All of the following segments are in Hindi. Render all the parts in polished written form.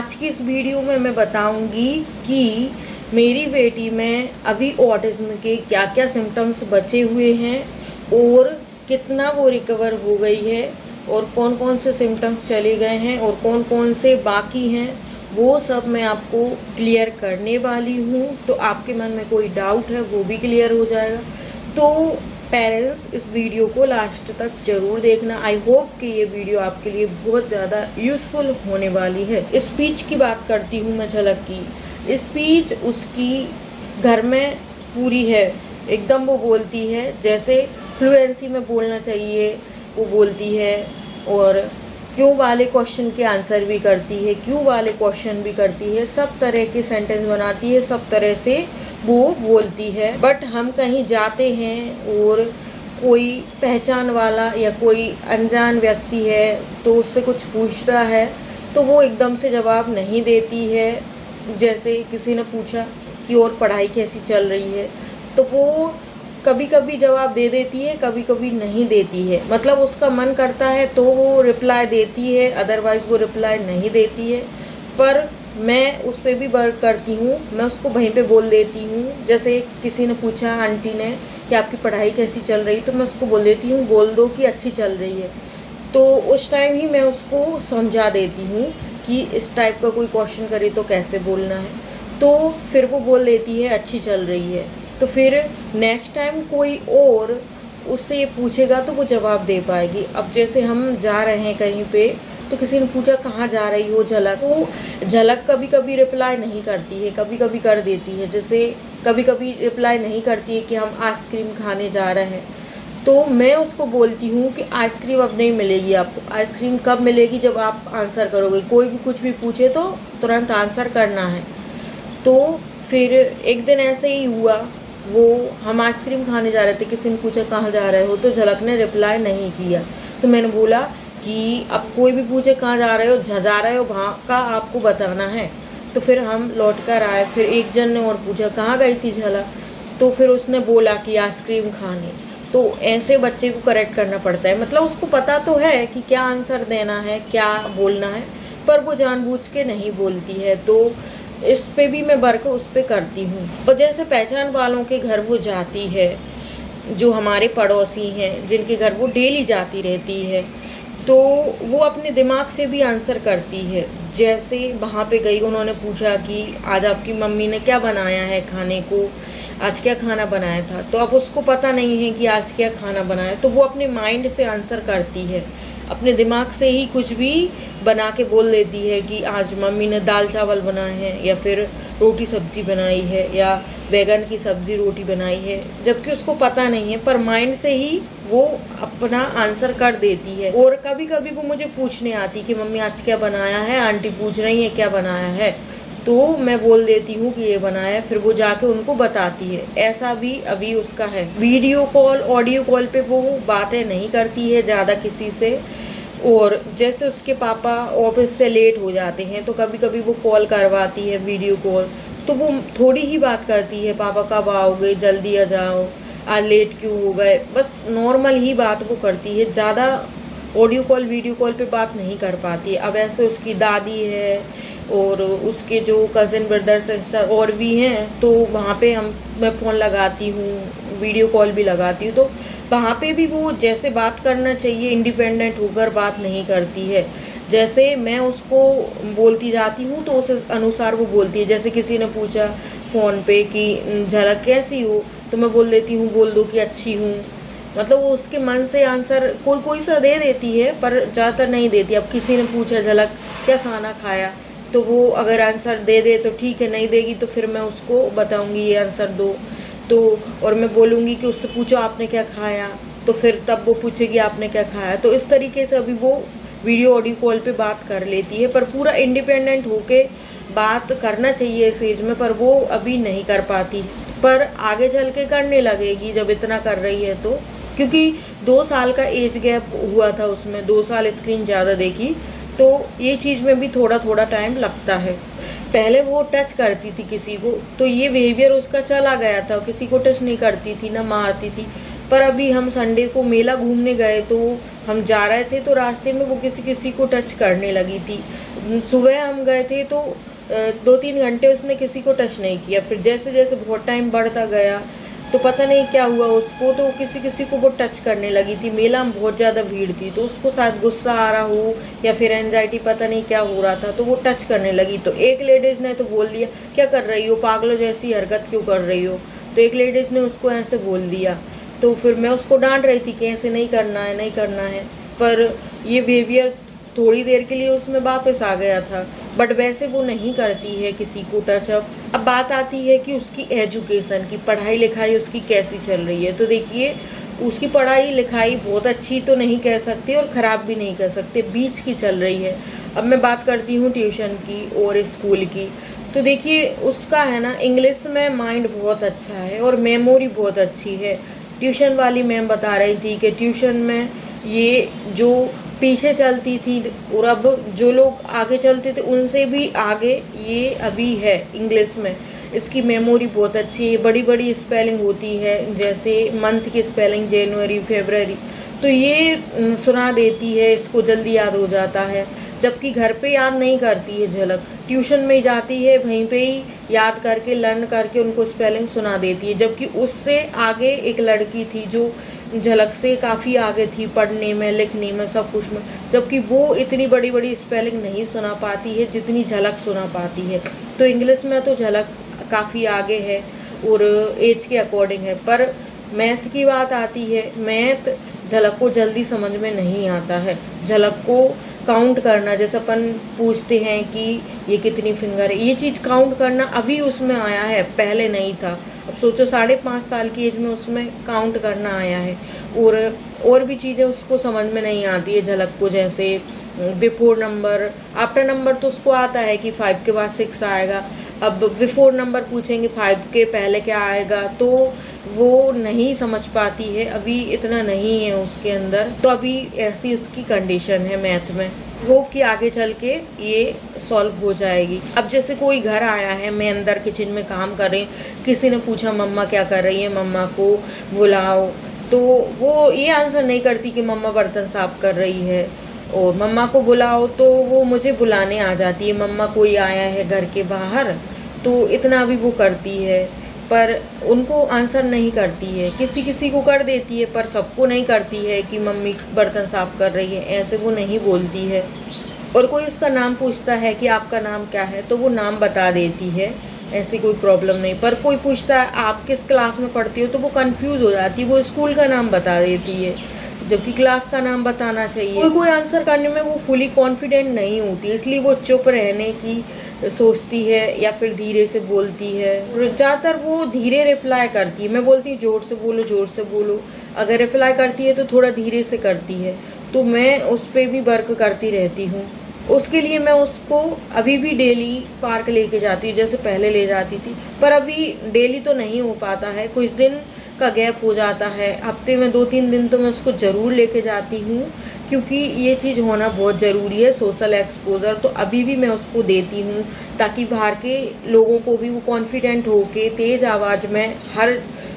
आज की इस वीडियो में मैं बताऊंगी कि मेरी बेटी में अभी ऑटिज्म के क्या क्या सिम्टम्स बचे हुए हैं और कितना वो रिकवर हो गई है और कौन कौन से सिम्टम्स चले गए हैं और कौन कौन से बाकी हैं, वो सब मैं आपको क्लियर करने वाली हूँ। तो आपके मन में कोई डाउट है वो भी क्लियर हो जाएगा। तो पेरेंट्स, इस वीडियो को लास्ट तक ज़रूर देखना। आई होप कि ये वीडियो आपके लिए बहुत ज़्यादा यूज़फुल होने वाली है। स्पीच की बात करती हूँ मैं झलक की। स्पीच उसकी घर में पूरी है, एकदम वो बोलती है जैसे फ्लुएंसी में बोलना चाहिए वो बोलती है, और क्यों वाले क्वेश्चन के आंसर भी करती है, क्यों वाले क्वेश्चन भी करती है, सब तरह के सेंटेंस बनाती है, सब तरह से वो बोलती है। बट हम कहीं जाते हैं और कोई पहचान वाला या कोई अनजान व्यक्ति है तो उससे कुछ पूछता है तो वो एकदम से जवाब नहीं देती है। जैसे किसी ने पूछा कि और पढ़ाई कैसी चल रही है, तो वो कभी कभी जवाब दे देती है, कभी कभी नहीं देती है। मतलब उसका मन करता है तो वो रिप्लाई देती है, अदरवाइज़ वो रिप्लाई नहीं देती है। पर मैं उस पर भी वर्क करती हूँ, मैं उसको वहीं पे बोल देती हूँ। जैसे किसी ने पूछा आंटी ने कि आपकी पढ़ाई कैसी चल रही, तो मैं उसको बोल देती हूँ बोल दो कि अच्छी चल रही है। तो उस टाइम ही मैं उसको समझा देती हूँ कि इस टाइप का कोई क्वेश्चन करे तो कैसे बोलना है। तो फिर वो बोल देती है अच्छी चल रही है। तो फिर नेक्स्ट टाइम कोई और उससे ये पूछेगा तो वो जवाब दे पाएगी। अब जैसे हम जा रहे हैं कहीं पे, तो किसी ने पूछा कहाँ जा रही हो झलक, तो झलक कभी कभी रिप्लाई नहीं करती है, कभी कभी कर देती है। जैसे कभी कभी रिप्लाई नहीं करती है कि हम आइसक्रीम खाने जा रहे हैं, तो मैं उसको बोलती हूँ कि आइसक्रीम अब नहीं मिलेगी आपको। आइसक्रीम कब मिलेगी? जब आप आंसर करोगे। कोई भी कुछ भी पूछे तो तुरंत आंसर करना है। तो फिर एक दिन ऐसे ही हुआ, वो हम आइसक्रीम खाने जा रहे थे, किसी ने पूछा कहाँ जा रहे हो, तो झलक ने रिप्लाई नहीं किया। तो मैंने बोला कि अब कोई भी पूछे कहाँ जा रहे हो, जा रहे हो वहाँ का आपको बताना है। तो फिर हम लौट कर आए। फिर एक जन ने और पूछा कहाँ गई थी झलक, तो फिर उसने बोला कि आइसक्रीम खाने। तो ऐसे बच्चे को करेक्ट करना पड़ता है। मतलब उसको पता तो है कि क्या आंसर देना है, क्या बोलना है, पर वो जानबूझ के नहीं बोलती है। तो इस पे भी मैं वर्क उस पे करती हूँ। और जैसे पहचान वालों के घर वो जाती है, जो हमारे पड़ोसी हैं जिनके घर वो डेली जाती रहती है, तो वो अपने दिमाग से भी आंसर करती है। जैसे वहाँ पे गई, उन्होंने पूछा कि आज आपकी मम्मी ने क्या बनाया है खाने को, आज क्या खाना बनाया था, तो अब उसको पता नहीं है कि आज क्या खाना बनाया, तो वो अपने माइंड से आंसर करती है, अपने दिमाग से ही कुछ भी बना के बोल देती है कि आज मम्मी ने दाल चावल बनाए हैं, या फिर रोटी सब्जी बनाई है, या बैगन की सब्जी रोटी बनाई है, जबकि उसको पता नहीं है, पर माइंड से ही वो अपना आंसर कर देती है। और कभी कभी वो मुझे पूछने आती कि मम्मी आज क्या बनाया है, आंटी पूछ रही है क्या बनाया है, तो मैं बोल देती हूँ कि ये बनाया है, फिर वो जाके उनको बताती है। ऐसा भी अभी उसका है। वीडियो कॉल, ऑडियो कॉल पे वो बातें नहीं करती है ज़्यादा किसी से। और जैसे उसके पापा ऑफिस से लेट हो जाते हैं तो कभी कभी वो कॉल करवाती है, वीडियो कॉल, तो वो थोड़ी ही बात करती है, पापा कब आओगे, जल्दी आ जाओ, आज लेट क्यों हो गए, बस नॉर्मल ही बात वो करती है। ज़्यादा ऑडियो कॉल, वीडियो कॉल पे बात नहीं कर पाती है। अब ऐसे उसकी दादी है और उसके जो कज़न ब्रदर सिस्टर और भी हैं, तो वहाँ पे मैं फ़ोन लगाती हूँ, वीडियो कॉल भी लगाती हूँ, तो वहाँ पे भी वो जैसे बात करना चाहिए इंडिपेंडेंट होकर बात नहीं करती है। जैसे मैं उसको बोलती जाती हूँ तो उस अनुसार वो बोलती है। जैसे किसी ने पूछा फ़ोन पे कि झलक कैसी हो, तो मैं बोल देती हूँ बोल दो कि अच्छी हूँ। मतलब वो उसके मन से आंसर कोई कोई सा दे देती है, पर ज़्यादातर नहीं देती। अब किसी ने पूछा झलक क्या खाना खाया, तो वो अगर आंसर दे दे तो ठीक है, नहीं देगी तो फिर मैं उसको बताऊँगी ये आंसर दो। तो और मैं बोलूँगी कि उससे पूछो आपने क्या खाया, तो फिर तब वो पूछेगी आपने क्या खाया। तो इस तरीके से अभी वो वीडियो ऑडियो कॉल पे बात कर लेती है, पर पूरा इंडिपेंडेंट होके बात करना चाहिए इस एज में, पर वो अभी नहीं कर पाती। पर आगे चल के करने लगेगी जब इतना कर रही है तो, क्योंकि 2 साल का एज गैप हुआ था उसमें, 2 साल स्क्रीन ज़्यादा देखी, तो ये चीज़ में भी थोड़ा थोड़ा टाइम लगता है। पहले वो टच करती थी किसी को तो ये बिहेवियर उसका चला गया था, किसी को टच नहीं करती थी, ना मारती थी। पर अभी हम संडे को मेला घूमने गए तो हम जा रहे थे, तो रास्ते में वो किसी किसी को टच करने लगी थी। सुबह हम गए थे तो 2-3 घंटे उसने किसी को टच नहीं किया। फिर जैसे जैसे बहुत टाइम बढ़ता गया तो पता नहीं क्या हुआ उसको, तो किसी किसी को वो टच करने लगी थी। मेला में बहुत ज़्यादा भीड़ थी तो उसको शायद गुस्सा आ रहा हो या फिर एंजाइटी, पता नहीं क्या हो रहा था, तो वो टच करने लगी। तो एक लेडीज़ ने तो बोल दिया, क्या कर रही हो, पागलों जैसी हरकत क्यों कर रही हो। तो एक लेडीज़ ने उसको ऐसे बोल दिया। तो फिर मैं उसको डांट रही थी कि ऐसे नहीं करना है, नहीं करना है, पर ये बिहेवियर थोड़ी देर के लिए उसमें वापस आ गया था। बट वैसे वो नहीं करती है किसी को टचअप। अब बात आती है कि उसकी एजुकेशन की, पढ़ाई लिखाई उसकी कैसी चल रही है। तो देखिए, उसकी पढ़ाई लिखाई बहुत अच्छी तो नहीं कह सकते और ख़राब भी नहीं कह सकते, बीच की चल रही है। अब मैं बात करती हूँ ट्यूशन की और स्कूल की। तो देखिए, उसका है ना, इंग्लिश में माइंड बहुत अच्छा है और मेमोरी बहुत अच्छी है। ट्यूशन वाली मैम बता रही थी कि ट्यूशन में ये जो पीछे चलती थी और अब जो लोग आगे चलते थे उनसे भी आगे ये अभी है इंग्लिश में। इसकी मेमोरी बहुत अच्छी है, बड़ी बड़ी स्पेलिंग होती है, जैसे मंथ की स्पेलिंग जनवरी, फरवरी, तो ये सुना देती है, इसको जल्दी याद हो जाता है। जबकि घर पे याद नहीं करती है झलक, ट्यूशन में जाती है, वहीं पे ही याद करके लर्न करके उनको स्पेलिंग सुना देती है। जबकि उससे आगे एक लड़की थी जो झलक से काफ़ी आगे थी पढ़ने में, लिखने में, सब कुछ में, जबकि वो इतनी बड़ी बड़ी स्पेलिंग नहीं सुना पाती है जितनी झलक सुना पाती है। तो इंग्लिश में तो झलक काफ़ी आगे है और एज के अकॉर्डिंग है। पर मैथ की बात आती है, मैथ झलक को जल्दी समझ में नहीं आता है। झलक को काउंट करना, जैसे अपन पूछते हैं कि ये कितनी फिंगर है, ये चीज़ काउंट करना अभी उसमें आया है, पहले नहीं था। अब सोचो 5.5 साल की एज में उसमें काउंट करना आया है। और भी चीज़ें उसको समझ में नहीं आती है झलक को, जैसे बिफोर नंबर, आफ्टर नंबर तो उसको आता है कि 5 के बाद 6 आएगा। अब बिफोर नंबर पूछेंगे 5 के पहले क्या आएगा, तो वो नहीं समझ पाती है, अभी इतना नहीं है उसके अंदर। तो अभी ऐसी उसकी कंडीशन है मैथ में, वो कि आगे चल के ये सॉल्व हो जाएगी। अब जैसे कोई घर आया है, मैं अंदर किचन में काम कर रही, किसी ने पूछा मम्मा क्या कर रही है, मम्मा को बुलाओ, तो वो ये आंसर नहीं करती कि मम्मा बर्तन साफ कर रही है। और मम्मा को बुलाओ तो वो मुझे बुलाने आ जाती है, मम्मा कोई आया है घर के बाहर, तो इतना भी वो करती है, पर उनको आंसर नहीं करती है। किसी किसी को कर देती है पर सबको नहीं करती है कि मम्मी बर्तन साफ कर रही है, ऐसे वो नहीं बोलती है। और कोई उसका नाम पूछता है कि आपका नाम क्या है, तो वो नाम बता देती है, ऐसी कोई प्रॉब्लम नहीं। पर कोई पूछता है आप किस क्लास में पढ़ती हो, तो वो कंफ्यूज हो जाती है, वो स्कूल का नाम बता देती है जबकि क्लास का नाम बताना चाहिए। कोई आंसर करने में वो फुली कॉन्फिडेंट नहीं होती, इसलिए वो चुप रहने की सोचती है या फिर धीरे से बोलती है। ज़्यादातर वो धीरे रिप्लाई करती है, मैं बोलती हूँ जोर से बोलो, जोर से बोलो। अगर रिप्लाई करती है तो थोड़ा धीरे से करती है, तो मैं उस पर भी वर्क करती रहती हूँ। उसके लिए मैं उसको अभी भी डेली पार्क लेके जाती हूँ, जैसे पहले ले जाती थी, पर अभी डेली तो नहीं हो पाता है, कुछ दिन का गैप हो जाता है। हफ्ते में 2-3 दिन तो मैं उसको ज़रूर लेके जाती हूँ, क्योंकि ये चीज़ होना बहुत ज़रूरी है, सोशल एक्सपोजर। तो अभी भी मैं उसको देती हूँ ताकि बाहर के लोगों को भी वो कॉन्फिडेंट हो के तेज़ आवाज़ में हर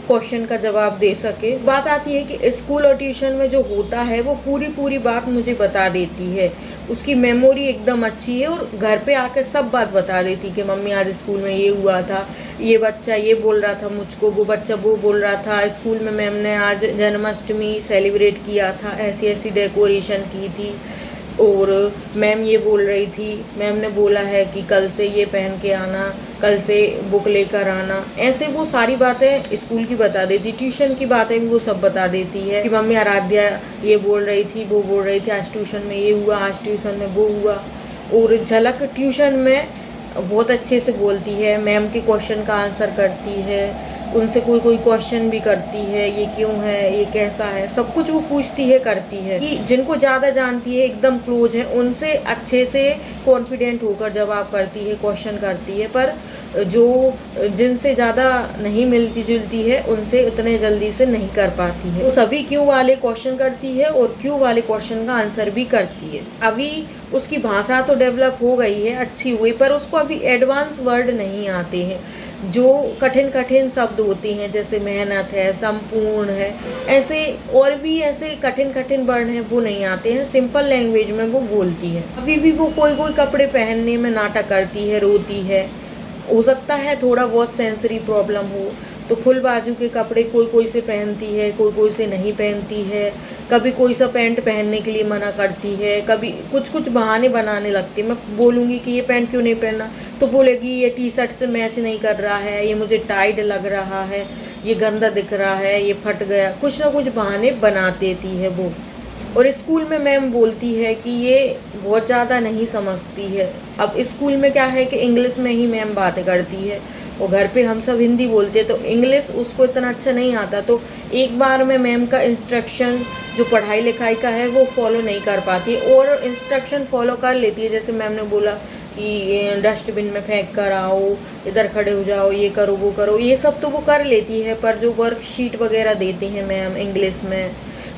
क्वेश्चन का जवाब दे सके। बात आती है कि स्कूल और ट्यूशन में जो होता है वो पूरी बात मुझे बता देती है, उसकी मेमोरी एकदम अच्छी है और घर पे आकर सब बात बता देती कि मम्मी आज स्कूल में ये हुआ था, ये बच्चा ये बोल रहा था मुझको, वो बच्चा वो बोल रहा था, स्कूल में मैम ने आज जन्माष्टमी सेलिब्रेट किया था, ऐसी ऐसी डेकोरेशन की थी, और मैम ये बोल रही थी, मैम ने बोला है कि कल से ये पहन के आना, कल से बुक लेकर आना। ऐसे वो सारी बातें स्कूल की बता देती, ट्यूशन की बातें भी वो सब बता देती है कि मम्मी आराध्या ये बोल रही थी, वो बोल रही थी, आज ट्यूशन में ये हुआ, आज ट्यूशन में वो हुआ। और झलक ट्यूशन में बहुत अच्छे से बोलती है, मैम के क्वेश्चन का आंसर करती है, उनसे कोई क्वेश्चन भी करती है, ये क्यों है, ये कैसा है, सब कुछ वो पूछती है, करती है। कि जिनको ज़्यादा जानती है, एकदम क्लोज है, उनसे अच्छे से कॉन्फिडेंट होकर जवाब करती है, क्वेश्चन करती है। पर जो जिनसे ज़्यादा नहीं मिलती जुलती है उनसे उतने जल्दी से नहीं कर पाती है। वो सभी क्यों वाले क्वेश्चन करती है और क्यों वाले क्वेश्चन का आंसर भी करती है। अभी उसकी भाषा तो डेवलप हो गई है, अच्छी हुई, पर उसको अभी एडवांस वर्ड नहीं आते हैं। जो कठिन कठिन शब्द होते हैं जैसे मेहनत है, संपूर्ण है, ऐसे और भी ऐसे कठिन कठिन वर्ण हैं वो नहीं आते हैं, सिंपल लैंग्वेज में वो बोलती है। अभी भी वो कोई कोई कपड़े पहनने में नाटक करती है, रोती है। हो सकता है थोड़ा बहुत सेंसरी प्रॉब्लम हो, तो फुल बाजू के कपड़े कोई कोई से पहनती है, कोई कोई से नहीं पहनती है। कभी कोई सा पैंट पहनने के लिए मना करती है, कभी कुछ कुछ बहाने बनाने लगती है। मैं बोलूँगी कि ये पैंट क्यों नहीं पहनना, तो बोलेगी ये टी शर्ट से मैच नहीं कर रहा है, ये मुझे टाइट लग रहा है, ये गंदा दिख रहा है, ये फट गया। कुछ ना कुछ बहाने बना देती है वो। और स्कूल में मैम बोलती है कि ये बहुत ज़्यादा नहीं समझती है। अब स्कूल में क्या है कि इंग्लिश में ही मैम बातें करती है और घर पे हम सब हिंदी बोलते हैं, तो इंग्लिश उसको इतना अच्छा नहीं आता। तो एक बार में मैम का इंस्ट्रक्शन जो पढ़ाई लिखाई का है वो फॉलो नहीं कर पाती, और इंस्ट्रक्शन फॉलो कर लेती है। जैसे मैम ने बोला कि डस्टबिन में फेंक कर आओ, इधर खड़े हो जाओ, ये करो वो करो, ये सब तो वो कर लेती है। पर जो वर्कशीट वगैरह देते हैं मैम इंग्लिश में,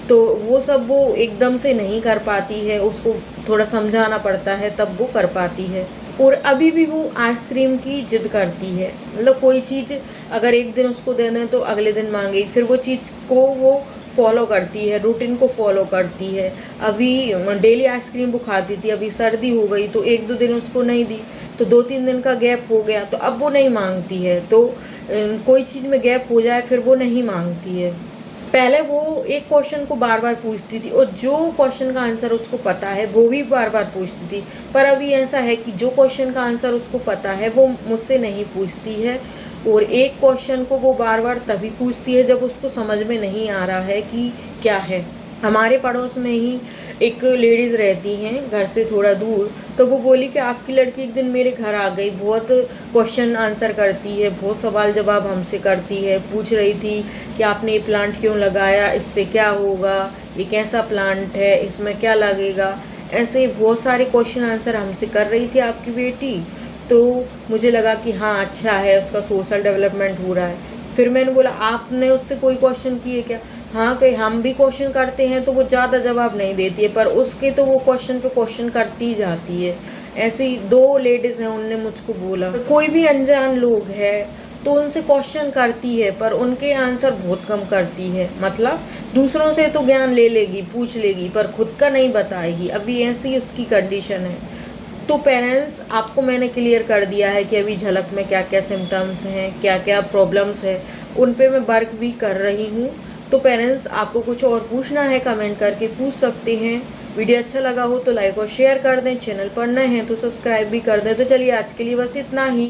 तो वो सब वो एकदम से नहीं कर पाती है, उसको थोड़ा समझाना पड़ता है तब वो कर पाती है। और अभी भी वो आइसक्रीम की जिद करती है। मतलब कोई चीज़ अगर एक दिन उसको देना है तो अगले दिन मांगेगी, फिर वो चीज़ को वो फॉलो करती है, रूटीन को फॉलो करती है। अभी डेली आइसक्रीम वो खाती थी, अभी सर्दी हो गई तो एक दो दिन उसको नहीं दी, तो 2-3 दिन का गैप हो गया, तो अब वो नहीं मांगती है। तो कोई चीज़ में गैप हो जाए फिर वो नहीं मांगती है। पहले वो एक क्वेश्चन को बार बार पूछती थी, और जो क्वेश्चन का आंसर उसको पता है वो भी बार बार पूछती थी। पर अभी ऐसा है कि जो क्वेश्चन का आंसर उसको पता है वो मुझसे नहीं पूछती है, और एक क्वेश्चन को वो बार बार तभी पूछती है जब उसको समझ में नहीं आ रहा है कि क्या है। हमारे पड़ोस में ही एक लेडीज़ रहती हैं घर से थोड़ा दूर, तो वो बोली कि आपकी लड़की एक दिन मेरे घर आ गई, बहुत क्वेश्चन आंसर करती है, बहुत सवाल जवाब हमसे करती है। पूछ रही थी कि आपने ये प्लांट क्यों लगाया, इससे क्या होगा, ये कैसा प्लांट है, इसमें क्या लगेगा। ऐसे बहुत सारे क्वेश्चन आंसर हमसे कर रही थी आपकी बेटी। तो मुझे लगा कि हाँ अच्छा है, उसका सोशल डेवलपमेंट हो रहा है। फिर मैंने बोला आपने उससे कोई क्वेश्चन किए क्या? हाँ, कहीं हम भी क्वेश्चन करते हैं तो वो ज़्यादा जवाब नहीं देती है, पर उसके तो वो क्वेश्चन पे क्वेश्चन करती जाती है। ऐसे ही 2 लेडीज़ हैं, उनने मुझको बोला कोई भी अनजान लोग है तो उनसे क्वेश्चन करती है, पर उनके आंसर बहुत कम करती है। मतलब दूसरों से तो ज्ञान ले लेगी, पूछ लेगी, पर खुद का नहीं बताएगी। अभी ऐसी उसकी कंडीशन है। तो पेरेंट्स, आपको मैंने क्लियर कर दिया है कि अभी झलक में क्या क्या सिम्टम्स हैं, क्या क्या प्रॉब्लम्स हैं, उन पे मैं वर्क भी कर रही हूँ। तो पेरेंट्स, आपको कुछ और पूछना है कमेंट करके पूछ सकते हैं। वीडियो अच्छा लगा हो तो लाइक और शेयर कर दें, चैनल पर नए हैं तो सब्सक्राइब भी कर दें। तो चलिए आज के लिए बस इतना ही।